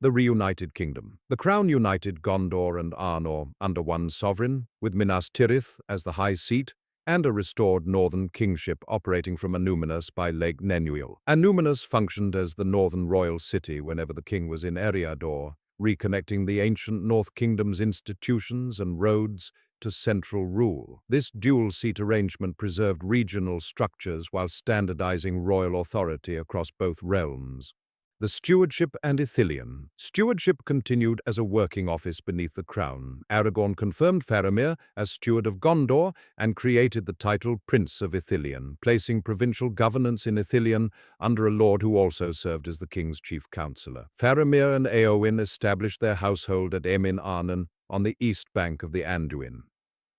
The Reunited Kingdom. The Crown united Gondor and Arnor under one sovereign, with Minas Tirith as the high seat, and a restored northern kingship operating from Annúminas by Lake Renewal. Annúminas functioned as the northern royal city whenever the king was in Eriador, reconnecting the ancient North Kingdom's institutions and roads to central rule. This dual-seat arrangement preserved regional structures while standardizing royal authority across both realms. The Stewardship and Ithilien. Stewardship continued as a working office beneath the crown. Aragorn confirmed Faramir as steward of Gondor and created the title Prince of Ithilien, placing provincial governance in Ithilien under a lord who also served as the king's chief counselor. Faramir and Éowyn established their household at Emin Arnon on the east bank of the Anduin,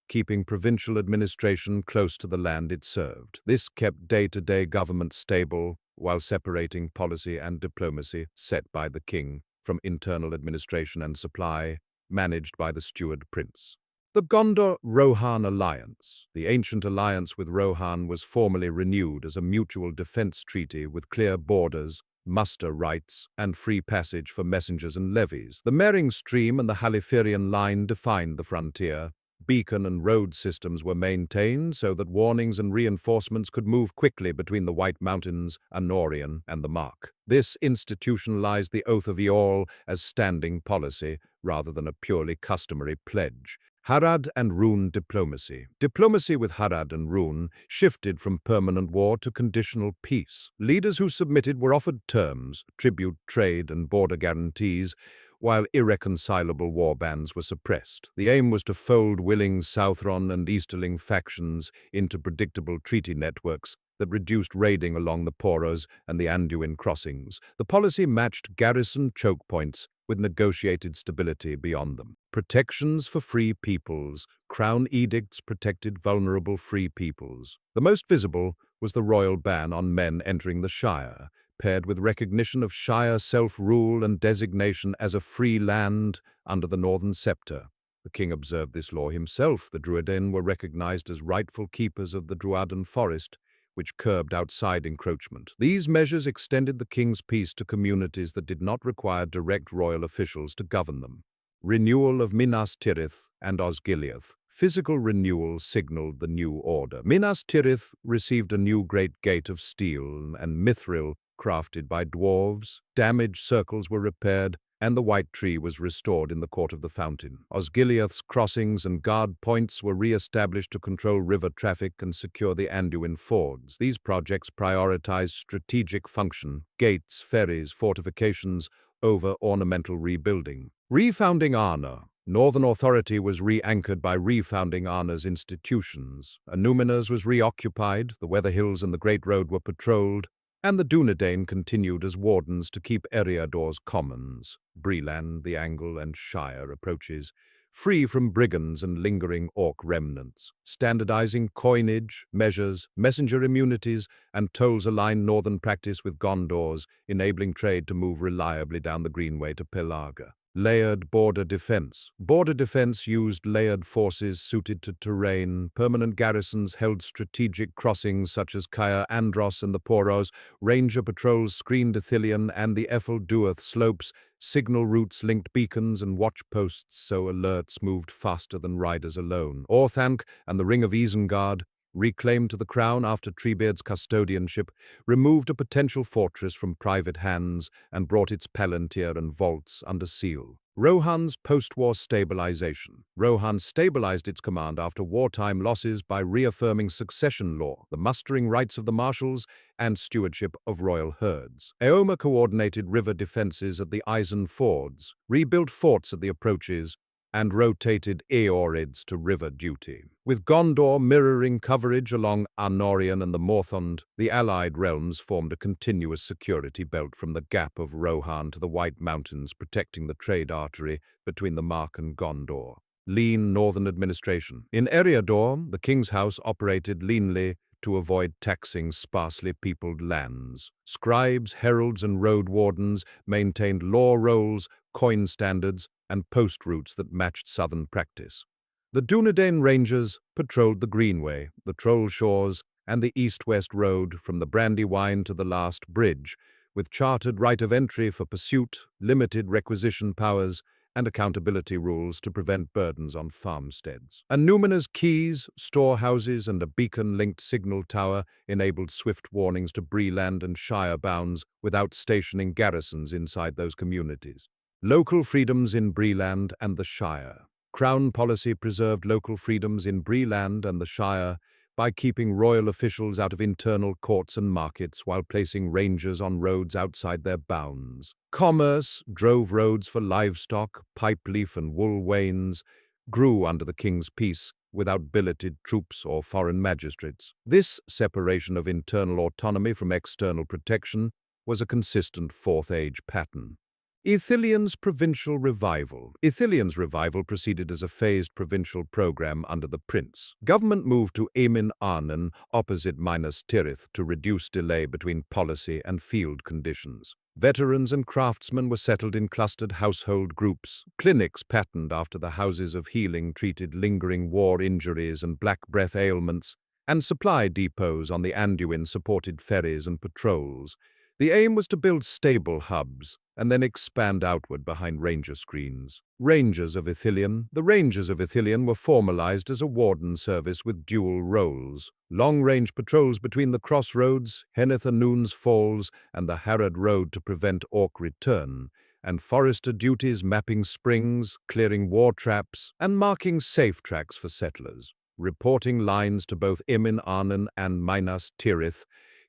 keeping provincial administration close to the land it served. This kept day-to-day government stable, while separating policy and diplomacy set by the king from internal administration and supply, managed by the steward prince. The Gondor-Rohan alliance. The ancient alliance with Rohan was formally renewed as a mutual defense treaty with clear borders, muster rights, and free passage for messengers and levies. The Mering Stream and the Halifaerian Line defined the frontier. Beacon and road systems were maintained so that warnings and reinforcements could move quickly between the White Mountains, Lothlórien, and the Mark. This institutionalized the Oath of Eorl as standing policy rather than a purely customary pledge. Harad and Rhûn diplomacy. Diplomacy with Harad and Rhûn shifted from permanent war to conditional peace. Leaders who submitted were offered terms, tribute, trade, and border guarantees, while irreconcilable warbands were suppressed. The aim was to fold willing Southron and Easterling factions into predictable treaty networks that reduced raiding along the Poros and the Anduin crossings. The policy matched garrison choke points with negotiated stability beyond them. Protections for free peoples. Crown edicts protected vulnerable free peoples. The most visible was the royal ban on men entering the Shire, paired with recognition of Shire self-rule and designation as a free land under the Northern Sceptre. The king observed this law himself. The Druiden were recognized as rightful keepers of the Druadan forest, which curbed outside encroachment. These measures extended the king's peace to communities that did not require direct royal officials to govern them. Renewal of Minas Tirith and Osgiliath. Physical renewal signaled the new order. Minas Tirith received a new great gate of steel and mithril crafted by dwarves. Damaged circles were repaired, and the white tree was restored in the court of the fountain. Osgiliath's crossings and guard points were re-established to control river traffic and secure the Anduin fords. These projects prioritized strategic function, gates, ferries, fortifications, over ornamental rebuilding. Refounding Arnor. Northern authority was re-anchored by Refounding Arnor's institutions. Annúminas was reoccupied, the Weather Hills and the Great Road were patrolled, and the Dunedain continued as wardens to keep Eriador's commons, Bree-land, the Angle, and Shire approaches, free from brigands and lingering orc remnants. Standardizing coinage, measures, messenger immunities, and tolls aligned northern practice with Gondor's, enabling trade to move reliably down the Greenway to Pelarga. Layered border defense. Border defense used layered forces suited to terrain. Permanent garrisons held strategic crossings such as Caer Andros and the Poros. Ranger patrols screened Ithilien and the Ethel Duath slopes. Signal routes linked beacons and watch posts so alerts moved faster than riders alone. Orthanc and the Ring of Isengard, reclaimed to the crown after Treebeard's custodianship, removed a potential fortress from private hands and brought its palantir and vaults under seal. Rohan's post-war stabilization. Rohan stabilized its command after wartime losses by reaffirming succession law, the mustering rights of the marshals, and stewardship of royal herds. Éomer coordinated river defenses at the Eisen fords, rebuilt forts at the approaches, and rotated Eorids to river duty. With Gondor mirroring coverage along Arnorian and the Morthond, the allied realms formed a continuous security belt from the Gap of Rohan to the White Mountains, protecting the trade artery between the Mark and Gondor. Lean northern administration. In Eriador, the king's house operated leanly to avoid taxing sparsely peopled lands. Scribes, heralds, and road wardens maintained law rolls, coin standards, and post routes that matched southern practice. The Dunedain Rangers patrolled the Greenway, the Troll Shores, and the east-west road from the Brandywine to the last bridge, with chartered right of entry for pursuit, limited requisition powers, and accountability rules to prevent burdens on farmsteads. A numerous quays, storehouses, and a beacon-linked signal tower enabled swift warnings to Bree-land and Shire bounds without stationing garrisons inside those communities. Local freedoms in Bree-land and the Shire. Crown policy preserved local freedoms in Bree-land and the Shire by keeping royal officials out of internal courts and markets while placing rangers on roads outside their bounds. Commerce, drove roads for livestock, pipeleaf and wool wains, grew under the king's peace without billeted troops or foreign magistrates. This separation of internal autonomy from external protection was a consistent Fourth Age pattern. Ithilien's provincial revival. Ithilien's revival proceeded as a phased provincial program under the prince. Government moved to Emin Arnon, opposite Minas Tirith, to reduce delay between policy and field conditions. Veterans and craftsmen were settled in clustered household groups. Clinics patterned after the houses of healing treated lingering war injuries and black breath ailments, and supply depots on the Anduin supported ferries and patrols. The aim was to build stable hubs and then expand outward behind ranger screens. Rangers of Ithilien. The Rangers of Ithilien were formalized as a warden service with dual roles. Long-range patrols between the Crossroads, Henneth Anun's Falls, and the Harad Road to prevent orc return, and forester duties mapping springs, clearing war traps, and marking safe tracks for settlers. Reporting lines to both Emin Arnon and Minas Tirith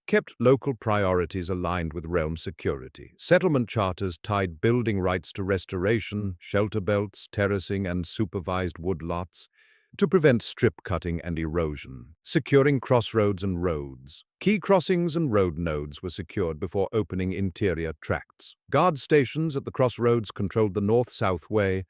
kept local priorities aligned with realm security. Settlement charters tied building rights to restoration, shelter belts, terracing, and supervised woodlots to prevent strip cutting and erosion. Securing crossroads and roads. Key crossings and road nodes were secured before opening interior tracts. Guard stations at the crossroads controlled the north-south way.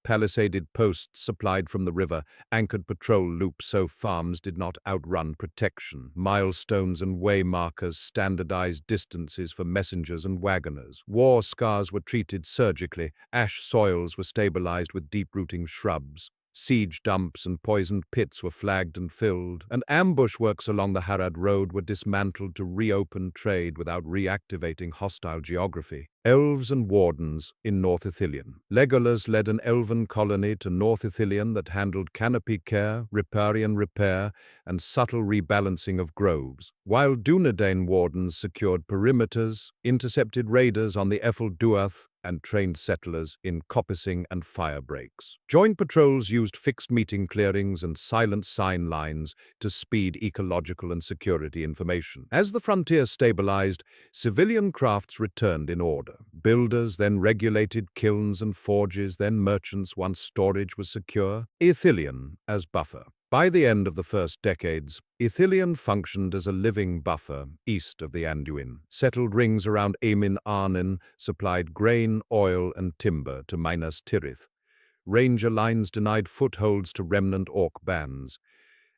Palisaded posts supplied from the river anchored patrol loops so farms did not outrun protection. Milestones and way markers standardized distances for messengers and wagoners. War scars were treated surgically. Ash soils were stabilized with deep-rooting shrubs. Siege dumps and poisoned pits were flagged and filled, and ambush works along the Harad Road were dismantled to reopen trade without reactivating hostile geography. Elves and Wardens in North Ithilien. Legolas led an elven colony to North Ithilien that handled canopy care, riparian repair, and subtle rebalancing of groves, while Dunedain Wardens secured perimeters, intercepted raiders on the Ethel Duath, and trained settlers in coppicing and fire breaks. Joint patrols used fixed meeting clearings and silent sign lines to speed ecological and security information. As the frontier stabilized, civilian crafts returned in order. Builders then regulated kilns and forges, then merchants once storage was secure. Ithilien as buffer. By the end of the first decades, Ithilien functioned as a living buffer east of the Anduin. Settled rings around Emin Arnon supplied grain, oil, and timber to Minas Tirith. Ranger lines denied footholds to remnant orc bands,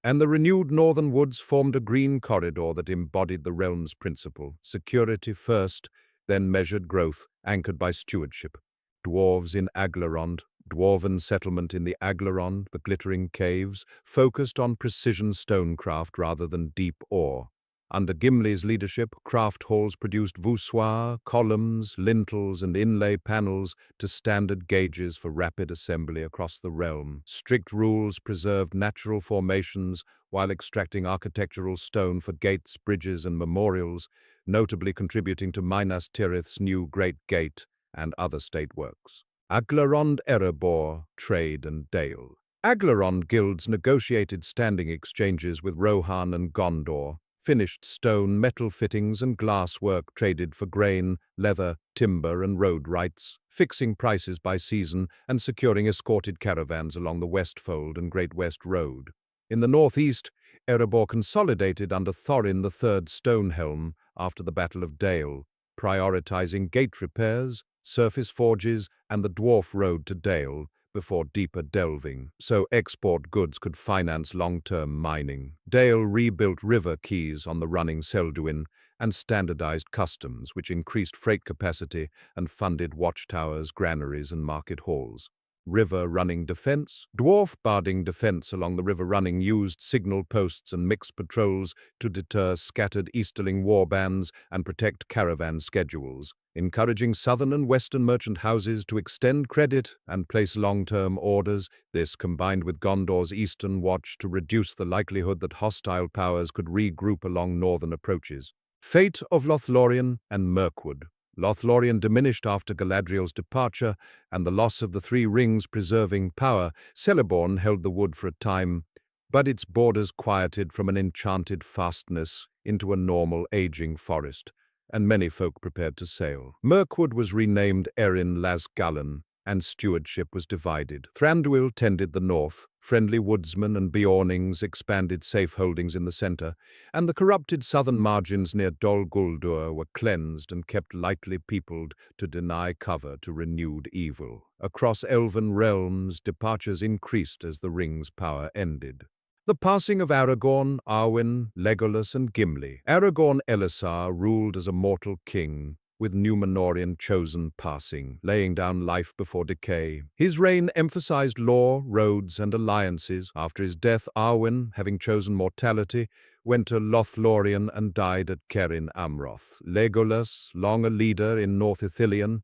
and the renewed northern woods formed a green corridor that embodied the realm's principle: security first, then measured growth, anchored by stewardship. Dwarves in Aglarond. Dwarven settlement in the Aglarond, the glittering caves, focused on precision stonecraft rather than deep ore. Under Gimli's leadership, craft halls produced voussoirs, columns, lintels, and inlay panels to standard gauges for rapid assembly across the realm. Strict rules preserved natural formations while extracting architectural stone for gates, bridges, and memorials, notably contributing to Minas Tirith's new Great Gate and other state works. Aglarond Erebor, Trade and Dale. Aglarond guilds negotiated standing exchanges with Rohan and Gondor. Finished stone, metal fittings, and glass work traded for grain, leather, timber, and road rights, fixing prices by season and securing escorted caravans along the Westfold and Great West Road. In the northeast, Erebor consolidated under Thorin III Stonehelm after the Battle of Dale, prioritizing gate repairs, surface forges, and the Dwarf Road to Dale before deeper delving, so export goods could finance long-term mining. Dale rebuilt river quays on the running Selduin and standardized customs, which increased freight capacity and funded watchtowers, granaries, and market halls. river-running defense. Dwarf barding defense along the river running used signal posts and mixed patrols to deter scattered easterling warbands and protect caravan schedules, encouraging southern and western merchant houses to extend credit and place long-term orders. This combined with Gondor's eastern watch to reduce the likelihood that hostile powers could regroup along northern approaches. Fate of Lothlórien and Mirkwood. Lothlórien diminished after Galadriel's departure and the loss of the three rings preserving power. Celeborn held the wood for a time, but its borders quieted from an enchanted fastness into a normal aging forest, and many folk prepared to sail. Mirkwood was renamed Erin Las Gallen, and stewardship was divided. Thranduil tended the north, friendly woodsmen and Beornings expanded safe holdings in the center, and the corrupted southern margins near Dol Guldur were cleansed and kept lightly peopled to deny cover to renewed evil. Across elven realms, departures increased as the ring's power ended. The passing of Aragorn, Arwen, Legolas, and Gimli. Aragorn Elessar ruled as a mortal king, with Númenórean chosen passing, laying down life before decay. His reign emphasized law, roads, and alliances. After his death, Arwen, having chosen mortality, went to Lothlórien and died at Cerin Amroth. Legolas, long a leader in North Ithilien,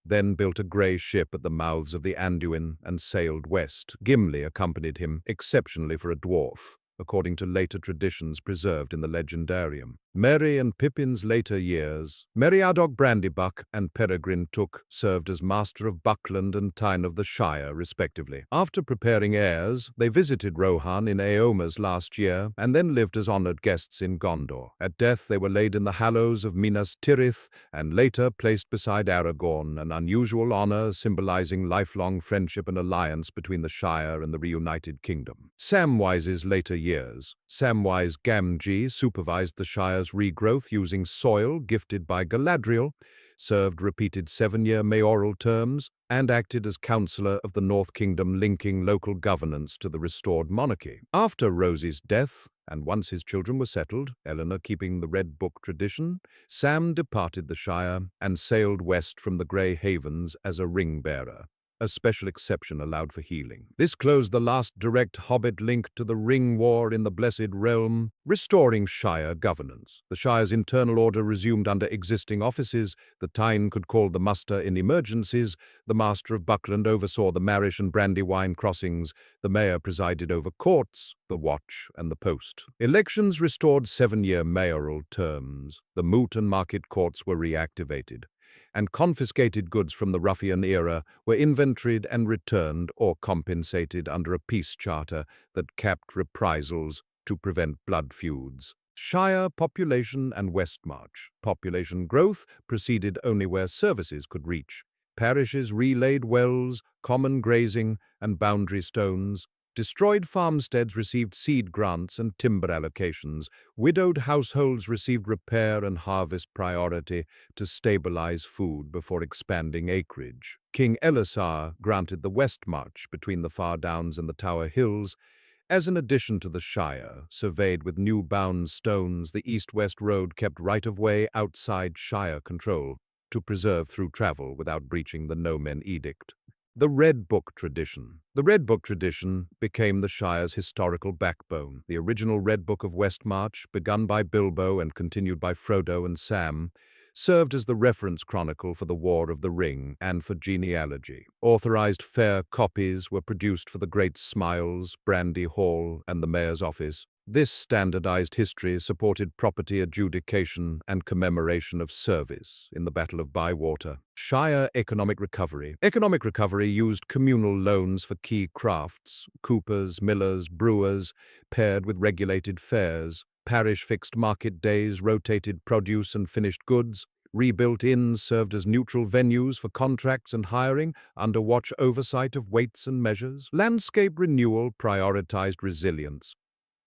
then built a grey ship at the mouths of the Anduin and sailed west. Gimli accompanied him, exceptionally for a dwarf, according to later traditions preserved in the Legendarium. Merry and Pippin's later years. Meriadoc Brandybuck and Peregrine Took served as Master of Buckland and Tyne of the Shire, respectively. After preparing heirs, they visited Rohan in Éomer's last year, and then lived as honored guests in Gondor. At death, they were laid in the hallows of Minas Tirith, and later placed beside Aragorn, an unusual honor symbolizing lifelong friendship and alliance between the Shire and the Reunited Kingdom. Samwise's later years. Samwise Gamgee supervised the Shire's regrowth using soil gifted by Galadriel, served repeated 7-year mayoral terms, and acted as councillor of the North Kingdom, linking local governance to the restored monarchy. After Rosie's death, and once his children were settled, Eleanor keeping the Red Book tradition, Sam departed the Shire and sailed west from the Grey Havens as a ring-bearer. A special exception allowed for healing. This closed the last direct Hobbit link to the Ring War in the Blessed Realm, restoring Shire governance. The Shire's internal order resumed under existing offices. The Tyne could call the muster in emergencies. The Master of Buckland oversaw the Marish and Brandywine crossings. The Mayor presided over courts, the Watch, and the Post. Elections restored 7-year mayoral terms. The moot and market courts were reactivated, and confiscated goods from the ruffian era were inventoried and returned or compensated under a peace charter that capped reprisals to prevent blood feuds. Shire population and Westmarch. Population growth proceeded only where services could reach. Parishes relayed wells, common grazing, and boundary stones. Destroyed farmsteads received seed grants and timber allocations. Widowed households received repair and harvest priority to stabilize food before expanding acreage. King Elessar granted the Westmarch between the Far Downs and the Tower Hills as an addition to the Shire. Surveyed with new bound stones, the east-west road kept right-of-way outside Shire control to preserve through travel without breaching the No-Men Edict. The Red Book tradition. The Red Book tradition became the Shire's historical backbone. The original Red Book of Westmarch, begun by Bilbo and continued by Frodo and Sam, served as the reference chronicle for the War of the Ring and for genealogy. Authorized fair copies were produced for the Great Smiles, Brandy Hall, and the Mayor's Office. This standardized history supported property adjudication and commemoration of service in the Battle of Bywater. Shire economic recovery. Economic recovery used communal loans for key crafts, coopers, millers, brewers, paired with regulated fairs. Parish fixed market days rotated produce and finished goods. Rebuilt inns served as neutral venues for contracts and hiring under watch oversight of weights and measures. Landscape renewal prioritized resilience.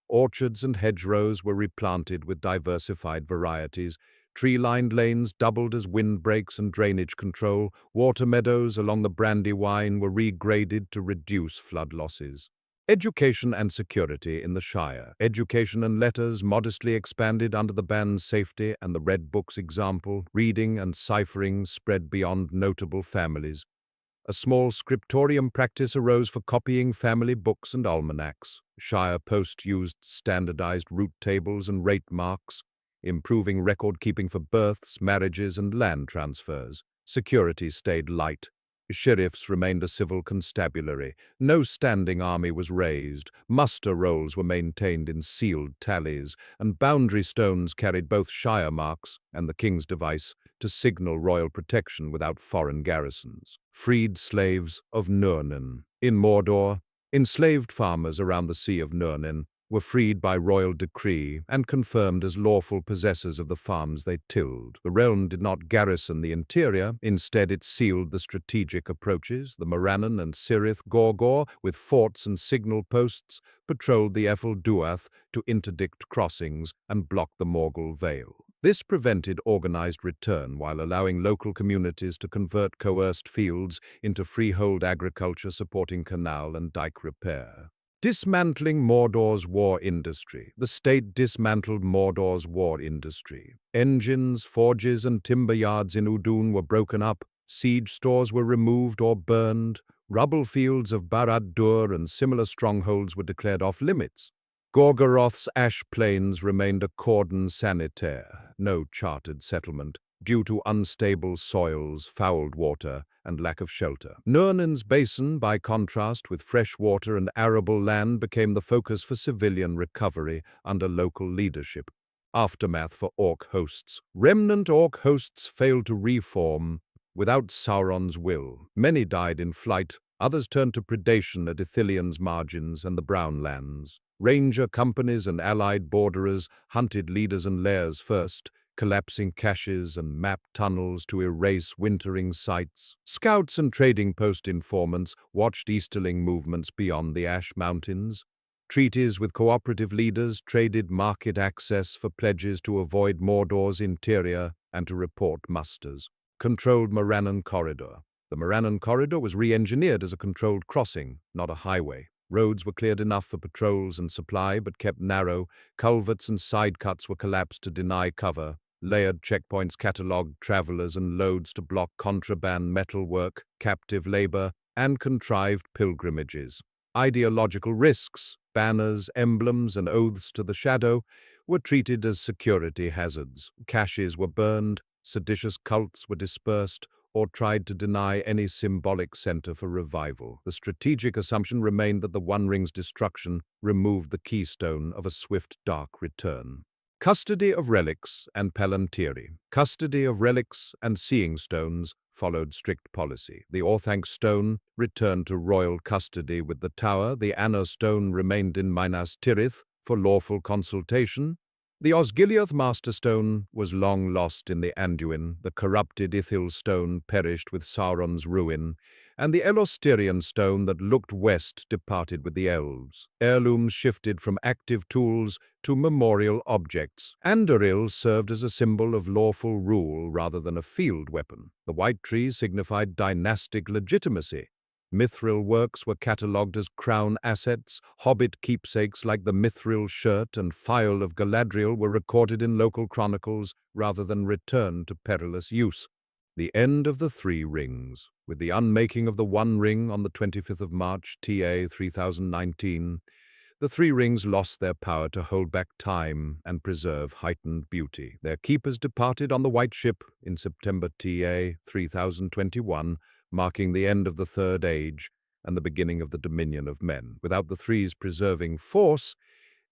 Orchards and hedgerows were replanted with diversified varieties. Tree-lined lanes doubled as windbreaks and drainage control. Water meadows along the Brandywine were regraded to reduce flood losses. Education and security in the Shire. Education and letters modestly expanded under the ban's safety and the Red Book's example. Reading and ciphering spread beyond notable families. A small scriptorium practice arose for copying family books and almanacs. Shire post used standardized route tables and rate marks, improving record-keeping for births, marriages, and land transfers. Security stayed light. Sheriffs remained a civil constabulary. No standing army was raised. Muster rolls were maintained in sealed tallies, and boundary stones carried both shire marks and the king's device to signal royal protection without foreign garrisons. Freed slaves of Nûrnen. In Mordor, enslaved farmers around the Sea of Nûrnen were freed by royal decree and confirmed as lawful possessors of the farms they tilled. The realm did not garrison the interior, instead it sealed the strategic approaches. The Morannon and Cirith Gorgor, with forts and signal posts, patrolled the Ephel Duath to interdict crossings and block the Morgul Vale. This prevented organized return while allowing local communities to convert coerced fields into freehold agriculture supporting canal and dike repair. Dismantling Mordor's war industry. The state dismantled Mordor's war industry. Engines, forges, and timber yards in Udun were broken up, siege stores were removed or burned, rubble fields of Barad-dûr and similar strongholds were declared off-limits. Gorgoroth's ash plains remained a cordon sanitaire, no chartered settlement, due to unstable soils, fouled water, and lack of shelter. Nûrnen's basin, by contrast, with fresh water and arable land, became the focus for civilian recovery under local leadership. Aftermath for Orc Hosts. Remnant Orc Hosts failed to reform without Sauron's will. Many died in flight, others turned to predation at Ithilien's margins and the Brown Lands. Ranger companies and allied borderers hunted leaders and lairs first, collapsing caches and map tunnels to erase wintering sites. Scouts and trading post informants watched easterling movements beyond the Ash Mountains. Treaties with cooperative leaders traded market access for pledges to avoid Mordor's interior and to report musters. Controlled Morannon Corridor. The Morannon Corridor was re-engineered as a controlled crossing, not a highway. Roads were cleared enough for patrols and supply, but kept narrow. Culverts and side cuts were collapsed to deny cover. Layered checkpoints catalogued travelers and loads to block contraband metalwork, captive labor, and contrived pilgrimages. Ideological risks, banners, emblems, and oaths to the shadow were treated as security hazards. Caches were burned, seditious cults were dispersed, or tried to deny any symbolic center for revival. The strategic assumption remained that the One Ring's destruction removed the keystone of a swift, dark return. Custody of relics and Palantiri. Custody of relics and seeing stones followed strict policy. The Orthanc stone returned to royal custody with the tower. The Anna stone remained in Minas Tirith for lawful consultation. The Osgiliath Master Stone was long lost in the Anduin, the corrupted Ithil stone perished with Sauron's ruin, and the Lothlórien stone that looked west departed with the Elves. Heirlooms shifted from active tools to memorial objects. Andoril served as a symbol of lawful rule rather than a field weapon. The white tree signified dynastic legitimacy. Mithril works were catalogued as crown assets. Hobbit keepsakes like the Mithril shirt and phial of Galadriel were recorded in local chronicles rather than returned to perilous use. The end of the Three Rings. With the unmaking of the One Ring on the 25th of March, TA 3019, the Three Rings lost their power to hold back time and preserve heightened beauty. Their keepers departed on the White Ship in September TA 3021, marking the end of the Third Age and the beginning of the dominion of men. Without the Three's preserving force,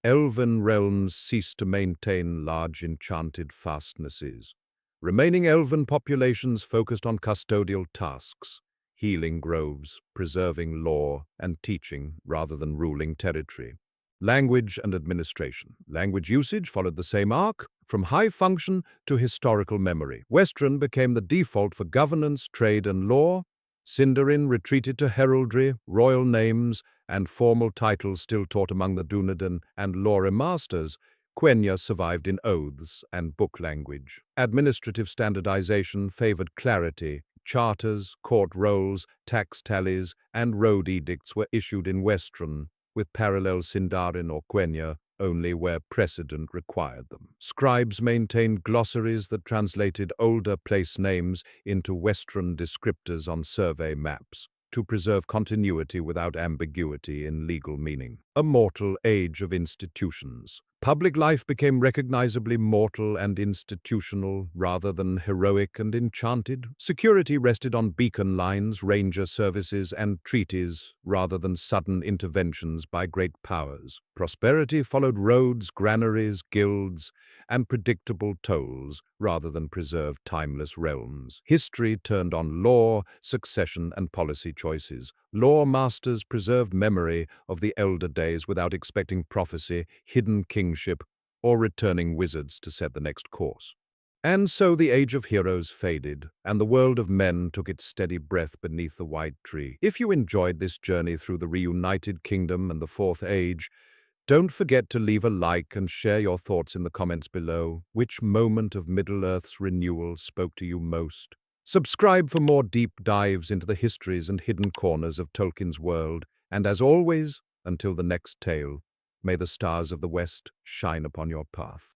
elven realms ceased to maintain large enchanted fastnesses. Remaining elven populations focused on custodial tasks, healing groves, preserving lore, and teaching rather than ruling territory. Language and administration. Language usage followed the same arc, from high function to historical memory. Westron became the default for governance, trade, and law. Sindarin retreated to heraldry, royal names, and formal titles still taught among the Dunedain and Lore masters. Quenya survived in oaths and book language. Administrative standardization favored clarity. Charters, court rolls, tax tallies, and road edicts were issued in Westron, with parallel Sindarin or Quenya only where precedent required them. Scribes maintained glossaries that translated older place names into Western descriptors on survey maps, to preserve continuity without ambiguity in legal meaning. A mortal age of institutions. Public life became recognizably mortal and institutional rather than heroic and enchanted. Security rested on beacon lines, ranger services, and treaties rather than sudden interventions by great powers. Prosperity followed roads, granaries, guilds, and predictable tolls rather than preserved timeless realms. History turned on law, succession, and policy choices. Law masters preserved memory of the elder days without expecting prophecy, hidden kingship, or returning wizards to set the next course. And so the age of heroes faded, and the world of men took its steady breath beneath the white tree. If you enjoyed this journey through the Reunited Kingdom and the Fourth Age, don't forget to leave a like and share your thoughts in the comments below. Which moment of Middle-earth's renewal spoke to you most? Subscribe for more deep dives into the histories and hidden corners of Tolkien's world, and as always, until the next tale, may the stars of the West shine upon your path.